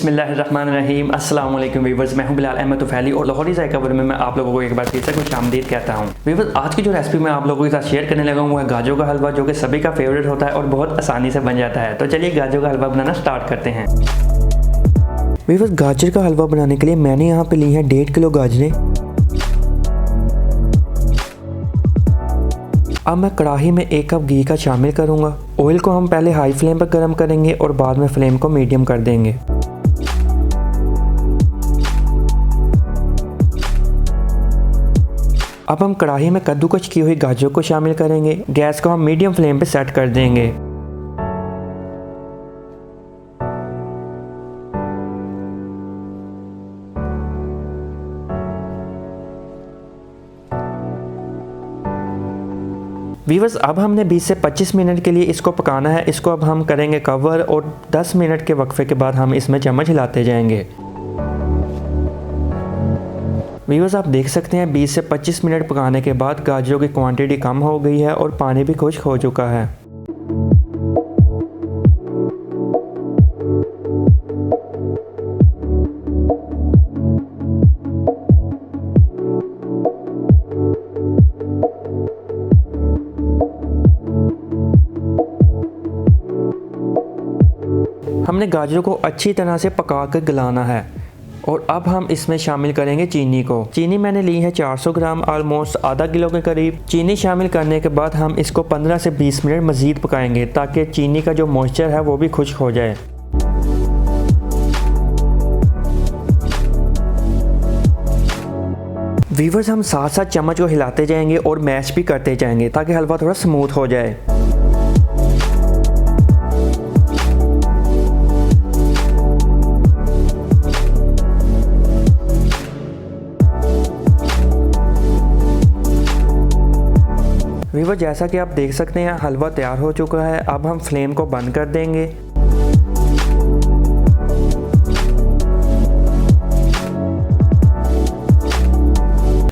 बिस्मिल्लाहिर्रहमानिर्रहीम अस्सलाम वालेकुम वीवर्स, मैं हूं बिलाल अहमद तौफैली और लाहौरी ज़ायका में मैं आप लोगों को एक बार फिर से खुशामदीद कहता हूं। वीवर्स, आज की जो रेसिपी मैं आप लोगों के साथ शेयर करने लगा हूं वो है गाजरों का हलवा, जो कि सभी का फेवरेट होता है और बहुत आसानी से बन जाता है। तो चलिए गाजरों का हलवा बनाना स्टार्ट करते हैं। वीवर्स, गाजर का हलवा बनाने के लिए मैंने यहाँ पे ली है 1.5 किलो गाजरें। अब मैं कढ़ाई में 1 कप घी का शामिल करूंगा। ऑयल को हम पहले हाई फ्लेम पर गर्म करेंगे और बाद में फ्लेम को मीडियम कर देंगे। अब हम कढ़ाई में कद्दूकस की हुई गाजरों को शामिल करेंगे। गैस को हम मीडियम फ्लेम पे सेट कर देंगे। वीवर्स, अब हमने 20 से 25 मिनट के लिए इसको पकाना है। इसको अब हम करेंगे कवर और 10 मिनट के वक्फे के बाद हम इसमें चम्मच हिलाते जाएंगे। वीवर्स, आप देख सकते हैं 20 से 25 मिनट पकाने के बाद गाजरों की क्वांटिटी कम हो गई है और पानी भी खुश्क हो चुका है। हमने गाजरों को अच्छी तरह से पका कर गलाना है और अब हम इसमें शामिल करेंगे चीनी को। चीनी मैंने ली है 400 ग्राम, ऑलमोस्ट आधा किलो के करीब। चीनी शामिल करने के बाद हम इसको 15 से 20 मिनट मज़ीद पकाएंगे ताकि चीनी का जो मॉइस्चर है वो भी खुश्क हो जाए। वीवर्स, हम साथ साथ चम्मच को हिलाते जाएंगे और मैश भी करते जाएंगे ताकि हलवा थोड़ा स्मूथ हो जाए। वीवर, जैसा कि आप देख सकते हैं हलवा तैयार हो चुका है। अब हम फ्लेम को बंद कर देंगे।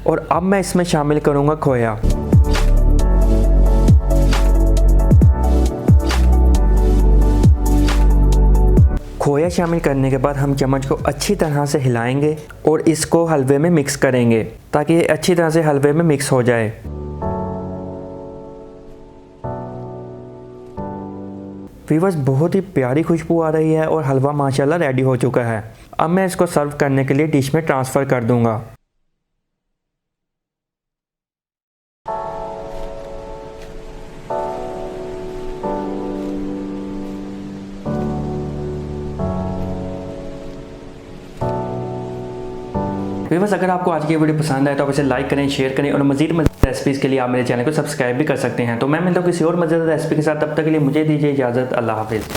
और अब मैं इसमें शामिल करूंगा खोया। खोया शामिल करने के बाद हम चम्मच को अच्छी तरह से हिलाएंगे और इसको हलवे में मिक्स करेंगे ताकि ये अच्छी तरह से हलवे में मिक्स हो जाए। वीवर्स, बहुत ही प्यारी खुशबू आ रही है और हलवा माशाल्लाह रेडी हो चुका है। अब मैं इसको सर्व करने के लिए डिश में ट्रांसफ़र कर दूंगा। वीवर्स, अगर आपको आज की वीडियो पसंद आए तो आप इसे लाइक करें, शेयर करें और मज़ीद रेसिपीज़ के लिए आप मेरे चैनल को सब्सक्राइब भी कर सकते हैं। तो मैं मिलता हूँ किसी और मज़ेदार रेसिपी के साथ। तब तक के लिए मुझे दीजिए इजाज़त। अल्लाह हाफिज़।